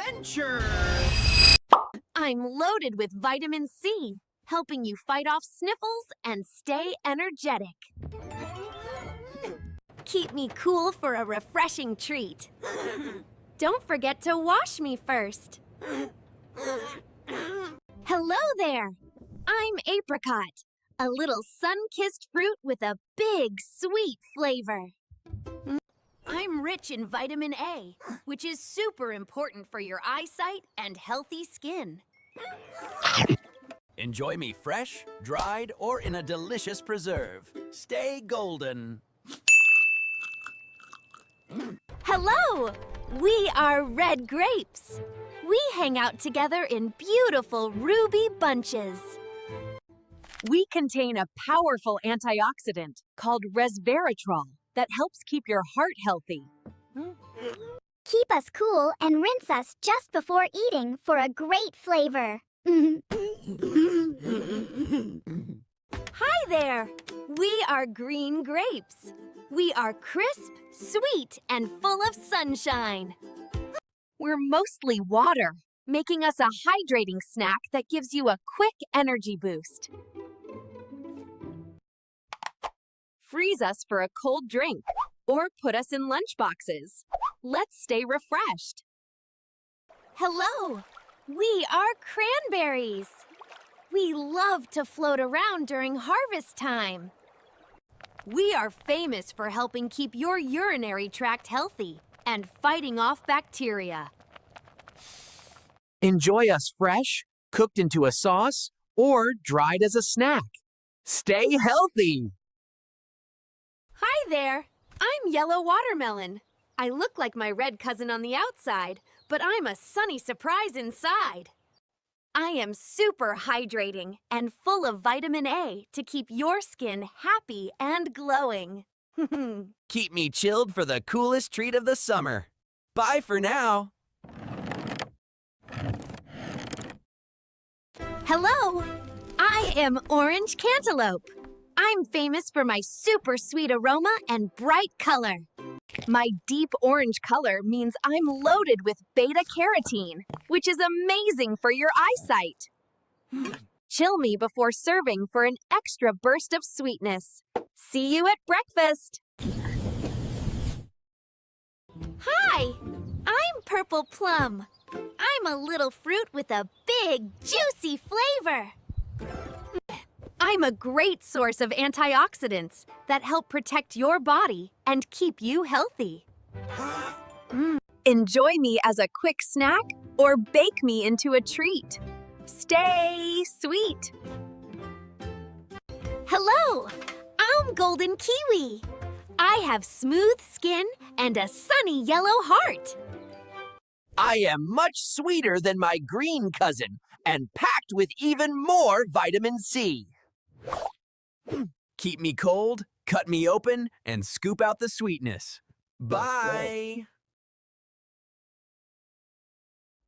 adventure! I'm loaded with vitamin C, helping you fight off sniffles and stay energetic. Keep me cool for a refreshing treat. Don't forget to wash me first. Hello there! I'm Apricot, a little sun-kissed fruit with a big, sweet flavor. I'm rich in vitamin A, which is super important for your eyesight and healthy skin. Enjoy me fresh, dried, or in a delicious preserve. Stay golden. Hello! We are red grapes. We hang out together in beautiful ruby bunches. We contain a powerful antioxidant called resveratrol that helps keep your heart healthy. Keep us cool and rinse us just before eating for a great flavor. Hi there! We are green grapes. We are crisp, sweet, and full of sunshine. We're mostly water, making us a hydrating snack that gives you a quick energy boost. Freeze us for a cold drink or put us in lunch boxes. Let's stay refreshed. Hello! We are cranberries. We love to float around during harvest time. We are famous for helping keep your urinary tract healthy and fighting off bacteria. Enjoy us fresh, cooked into a sauce, or dried as a snack. Stay healthy! Hi there! I'm yellow watermelon. I look like my red cousin on the outside, but I'm a sunny surprise inside. I am super hydrating and full of vitamin A to keep your skin happy and glowing. Keep me chilled for the coolest treat of the summer. Bye for now. Hello! I am orange cantaloupe. I'm famous for my super sweet aroma and bright color. My deep orange color means I'm loaded with beta-carotene, which is amazing for your eyesight. Chill me before serving for an extra burst of sweetness. See you at breakfast. Hi! I'm purple plum. I'm a little fruit with a big, juicy flavor. I'm a great source of antioxidants that help protect your body and keep you healthy. Enjoy me as a quick snack or bake me into a treat. Stay sweet. Hello! I'm golden kiwi. I have smooth skin and a sunny yellow heart. I am much sweeter than my green cousin and packed with even more vitamin C. Keep me cold, cut me open, and scoop out the sweetness. Bye!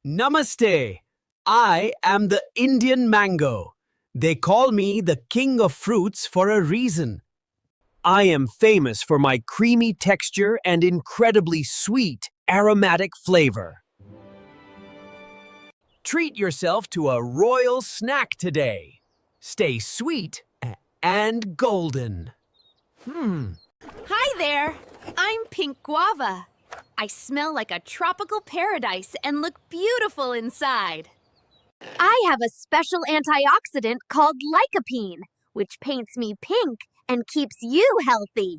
Namaste. I am the Indian mango. They call me the king of fruits for a reason. I am famous for my creamy texture and incredibly sweet, aromatic flavor. Treat yourself to a royal snack today. Stay sweet and golden. Hi there! I'm pink guava. I smell like a tropical paradise and look beautiful inside. I have a special antioxidant called lycopene, which paints me pink and keeps you healthy.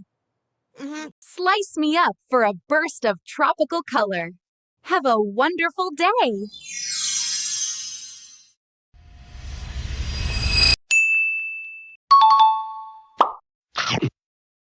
Slice me up for a burst of tropical color. Have a wonderful day.